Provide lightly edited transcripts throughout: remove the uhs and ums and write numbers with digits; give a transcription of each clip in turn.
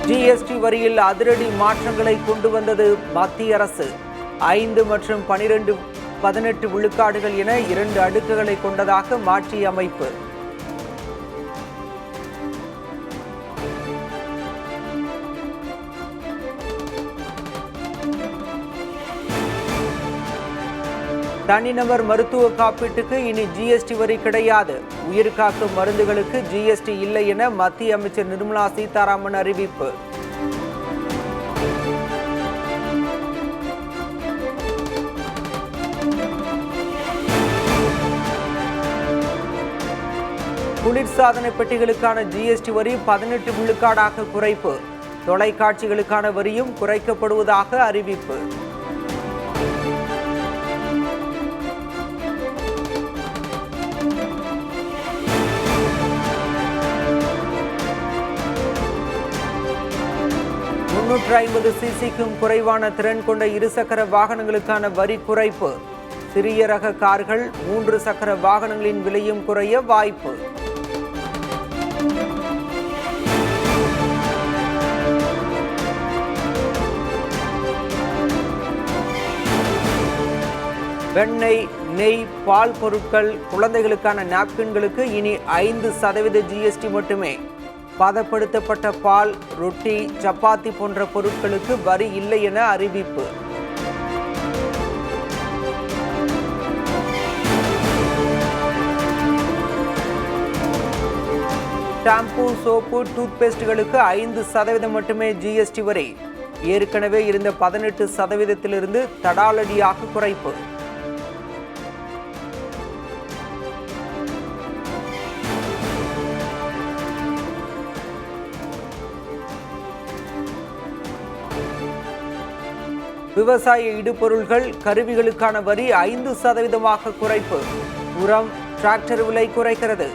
GST வரியில் அதிரடி மாற்றங்களை கொண்டு வந்தது மத்திய அரசு. 5 மற்றும் 18 விழுக்காடுகள் என 2 அடுக்குகளை கொண்டதாக மாற்றி அமைப்பு. தனிநபர் மருத்துவ காப்பீட்டுக்கு இனி ஜிஎஸ்டி வரி கிடையாது. உயிர்காக்கும் மருந்துகளுக்கு ஜிஎஸ்டி இல்லை என மத்திய அமைச்சர் நிர்மலா சீதாராமன் அறிவிப்பு. குளிர்சாதன பெட்டிகளுக்கான ஜிஎஸ்டி வரி 18 விழுக்காடாக குறைப்பு. தொலைக்காட்சிகளுக்கான வரியும் குறைக்கப்படுவதாக அறிவிப்பு. சிசிக்கும் குறைவான திறன் கொண்ட இருசக்கர வாகனங்களுக்கான வரி குறைப்பு. சிறிய ரக கார்கள், 3 சக்கர வாகனங்களின் விலையும் குறைய வாய்ப்பு. வெண்ணெய், நெய், பால் பொருட்கள், குழந்தைகளுக்கான நாப்கின்களுக்கு இனி 5% ஜிஎஸ்டி மட்டுமே. பதப்படுத்தப்பட்ட பால், ரொட்டி, சப்பாத்தி போன்ற பொருட்களுக்கு வரி இல்லை என அறிவிப்பு. ஷாம்பு, சோப்பு, டூத்பேஸ்டுகளுக்கு 5% மட்டுமே ஜிஎஸ்டி வரி. ஏற்கனவே இருந்த 18%இலிருந்து தடாலடியாக குறைப்பு. விவசாய இடுபொருள்கள், கருவிகளுக்கான வரி 5% குறைப்பு. உரம், டிராக்டர் விலை குறைக்கிறது.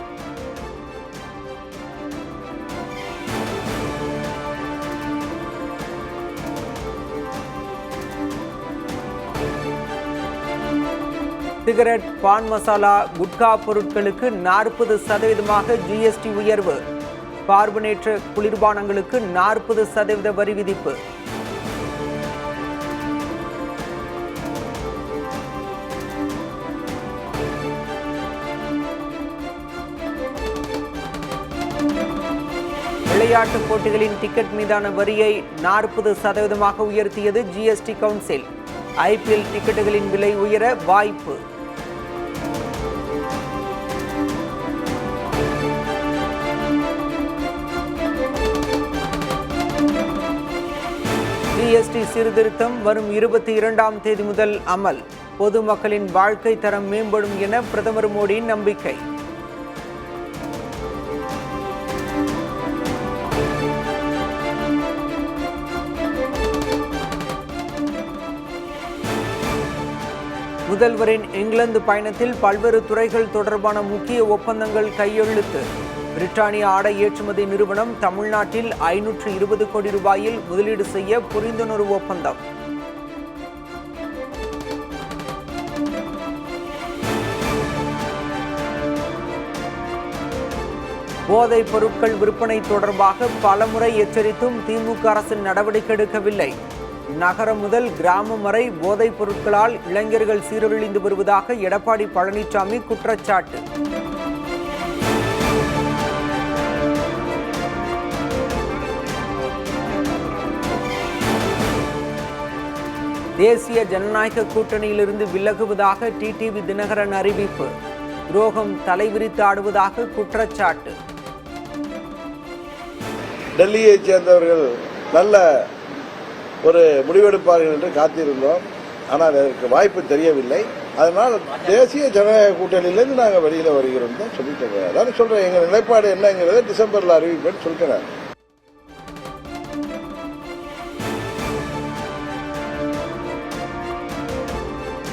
சிகரெட், பான் மசாலா, குட்கா பொருட்களுக்கு 40% ஜிஎஸ்டி உயர்வு. கார்பனேற்ற குளிர்பானங்களுக்கு 40% வரி விதிப்பு. விளையாட்டுப் போட்டிகளின் டிக்கெட் மீதான வரியை 40% உயர்த்தியது ஜிஎஸ்டி கவுன்சில். ஐபிஎல் டிக்கெட்டுகளின் விலை உயர வாய்ப்பு. ஜிஎஸ்டி சீர்திருத்தம் வரும் 22ஆம் தேதி முதல் அமல். பொதுமக்களின் வாழ்க்கை தரம் மேம்படும் என பிரதமர் மோடி நம்பிக்கை. முதல்வரின் இங்கிலாந்து பயணத்தில் பல்வேறு துறைகள் தொடர்பான முக்கிய ஒப்பந்தங்கள் கையெழுத்து. பிரிட்டானிய ஆடை ஏற்றுமதி நிறுவனம் தமிழ்நாட்டில் 520 கோடி ரூபாயில் முதலீடு செய்ய புரிந்துணர்வு ஒப்பந்தம். போதைப் பொருட்கள் விற்பனை தொடர்பாக பலமுறை எச்சரித்தும் திமுக அரசு நடவடிக்கை எடுக்கவில்லை. நகரம் முதல் கிராமம் வரை போதைப் பொருட்களால் இளைஞர்கள் சீரழிந்து வருவதாக எடப்பாடி பழனிசாமி குற்றச்சாட்டு. தேசிய ஜனநாயக கூட்டணியிலிருந்து விலகுவதாக டிடிவி தினகரன் அறிவிப்பு. துரோகம் தலைவிரித்து ஆடுவதாக குற்றச்சாட்டு. டெல்லியைச் சேர்ந்தவர்கள் நல்ல ஒரு முடிவெடுப்பார்கள் என்று காத்திருந்தோம். ஆனால் அதற்கு வாய்ப்பு தெரியவில்லை. அதனால் தேசிய ஜனநாயக கூட்டணியிலிருந்து நாங்கள் வெளியில் வருகிறோம் தான் சொல்லிட்டு அதான் சொல்றேன். எங்கள் நிலைப்பாடு என்னங்கிறத டிசம்பர்ல அறிவிப்பேன்னு சொல்லிட்டேன்.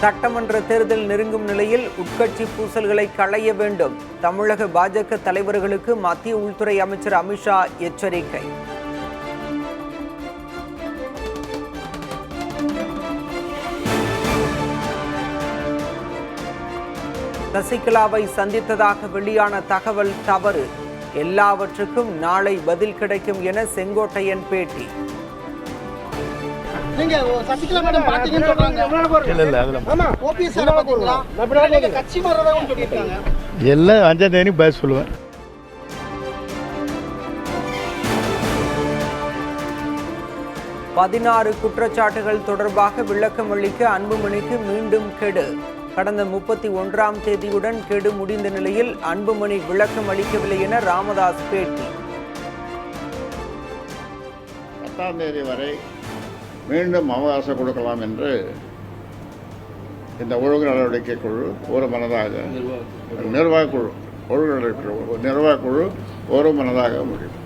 சட்டமன்ற தேர்தல் நெருங்கும் நிலையில் உட்கட்சி பூசல்களை களைய வேண்டும். தமிழக பாஜக தலைவர்களுக்கு மத்திய உள்துறை அமைச்சர் அமித்ஷா எச்சரிக்கை. சசிகலாவை சந்தித்ததாக வெளியான தகவல் தவறு. எல்லாவற்றுக்கும் நாளை பதில் கிடைக்கும் என செங்கோட்டையன் பேட்டி. நீங்க சசிகலா மேடம் பாத்தீங்கன்னு சொல்றாங்க. இல்ல அதெல்லாம் ஓபிஎஸ் சார் பாத்தீங்களா? நீங்க கட்சி மாறறதாவும் சொல்லிருக்காங்க. எல்லாம் 5ஆம் தேதி பேச சொல்லுவேன். பதினாறு குற்றச்சாட்டுகள் தொடர்பாக விளக்கம் அளிக்க அன்புமணிக்கு மீண்டும் கெடு. கடந்த 31ஆம் தேதியுடன் கெடு முடிந்த நிலையில் அன்புமணி விளக்கம் அளிக்கவில்லை என ராமதாஸ் பேட்டி. 10ஆம் தேதி வரை மீண்டும் அவகாசம் கொடுக்கலாம் என்று இந்த ஒழுங்கு நடவடிக்கை குழு ஒரு மனதாக நிர்வாகக்குழு ஒரு மனதாக முடியும்.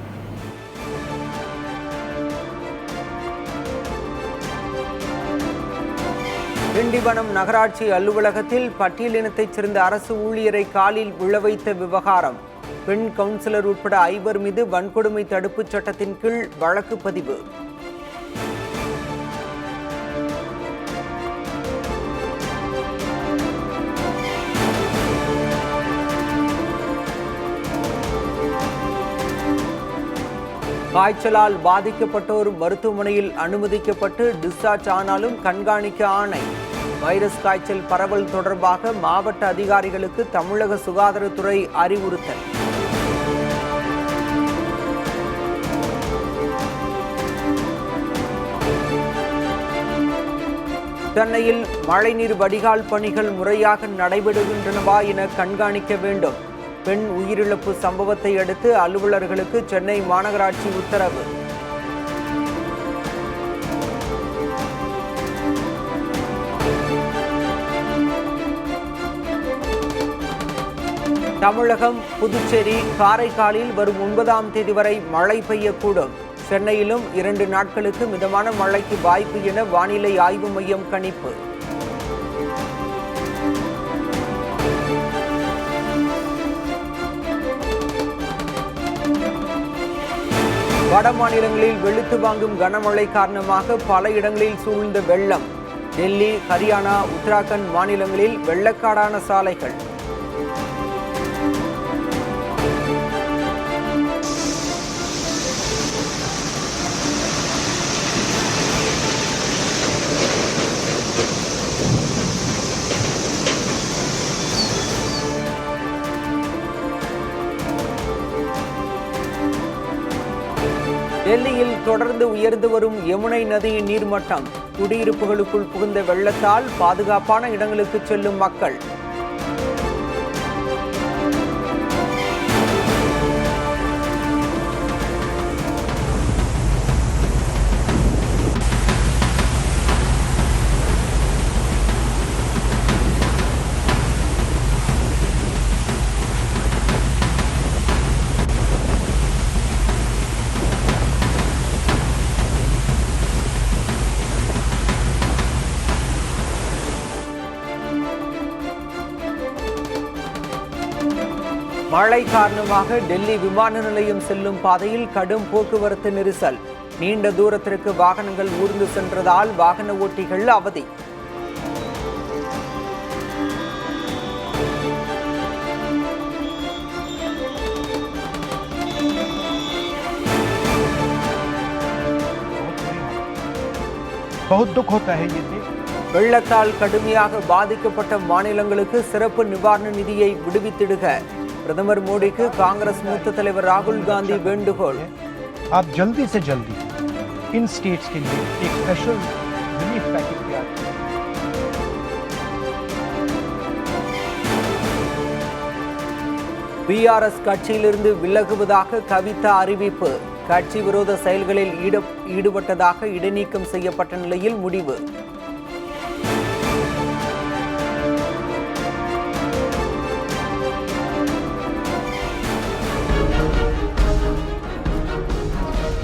திண்டிவனம் நகராட்சி அலுவலகத்தில் பட்டியலினத்தைச் சேர்ந்த அரசு ஊழியரை காலில் விழ வைத்த விவகாரம். பெண் கவுன்சிலர் உட்பட 5 மீது வன்கொடுமை தடுப்புச் சட்டத்தின் கீழ் வழக்கு பதிவு. காய்ச்சலால் பாதிக்கப்பட்டோர் மருத்துவமனையில் அனுமதிக்கப்பட்டு டிஸ்சார்ஜ் ஆனாலும் கண்காணிக்க ஆணை. வைரஸ் காய்ச்சல் பரவல் தொடர்பாக மாவட்ட அதிகாரிகளுக்கு தமிழக சுகாதாரத்துறை அறிவுறுத்தல். சென்னையில் மழைநீர் வடிகால் பணிகள் முறையாக நடைபெறுகின்றனவா என கண்காணிக்க வேண்டும். பெண் உயிரிழப்பு சம்பவத்தை அடுத்து அலுவலர்களுக்கு சென்னை மாநகராட்சி உத்தரவு. தமிழகம், புதுச்சேரி, காரைக்காலில் வரும் 9ஆம் தேதி வரை மழை பெய்யக்கூடும். சென்னையிலும் 2 நாட்களுக்கு மிதமான மழைக்கு வாய்ப்பு என வானிலை ஆய்வு மையம் கணிப்பு. வட மாநிலங்களில் வெளுத்து வாங்கும் கனமழை காரணமாக பல இடங்களில் சூழ்ந்த வெள்ளம். டெல்லி, ஹரியானா, உத்தராகண்ட் மாநிலங்களில் வெள்ளக்காடான சாலைகள். டெல்லியில் தொடர்ந்து உயர்ந்து வரும் யமுனை நதியின் நீர்மட்டம். குடியிருப்புகளுக்குள் புகுந்த வெள்ளத்தால் பாதுகாப்பான இடங்களுக்கு செல்லும் மக்கள். மழை காரணமாக டெல்லி விமான நிலையம் செல்லும் பாதையில் கடும் போக்குவரத்து நெரிசல். நீண்ட தூரத்திற்கு வாகனங்கள் ஊர்ந்து சென்றதால் வாகன ஓட்டிகள் அவதி. வெள்ளத்தால் கடுமையாக பாதிக்கப்பட்ட மாநிலங்களுக்கு சிறப்பு நிவாரண நிதியை விடுவித்திடுக பிரதமர் மோடிக்கு காங்கிரஸ் மூத்த தலைவர் ராகுல் காந்தி வேண்டுகோள். आप जल्दी से जल्दी इन स्टेट्स के लिए एक स्पेशल रिलीफ पैकेज तैयार करें। பிஆர்எஸ் கட்சியிலிருந்து விலகுவதாக கவிதா அறிவிப்பு. கட்சி விரோத செயல்களில் ஈடுபட்டதாக இடைநீக்கம் செய்யப்பட்ட நிலையில் முடிவு.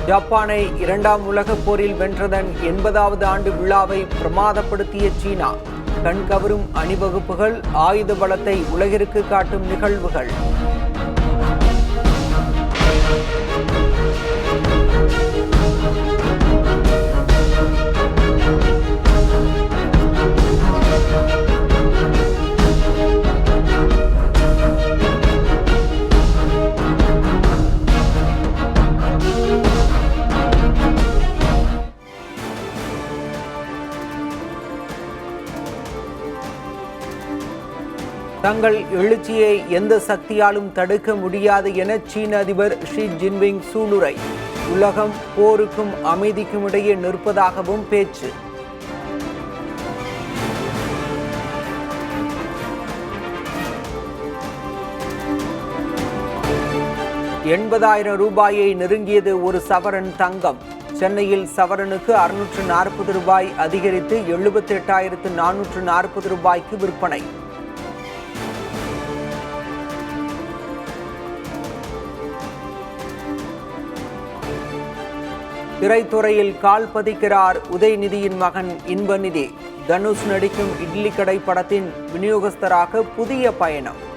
ஜப்பானை 2ஆம் உலகப் போரில் வென்றதன் 80வது ஆண்டு விழாவை பிரமாதப்படுத்திய சீனா. கண்கவரும் அணிவகுப்புகள், ஆயுத பலத்தை உலகிற்கு காட்டும் நிகழ்வுகள். தங்கள் எழுச்சியை எந்த சக்தியாலும் தடுக்க முடியாது என சீன அதிபர் ஷி ஜின்பிங் சூளுரை. உலகம் போருக்கும் அமைதிக்கும் இடையே நிற்பதாகவும் பேச்சு. ₹80,000 நெருங்கியது ஒரு சவரன் தங்கம். சென்னையில் சவரனுக்கு ₹640 அதிகரித்து ₹78,440 விற்பனை. திரைத்துறையில் கால் பதிக்கிறார் உதயநிதியின் மகன் இன்பநிதி. தனுஷ் நடிக்கும் இட்லி கடை படத்தின் விநியோகஸ்தராக புதிய பயணம்.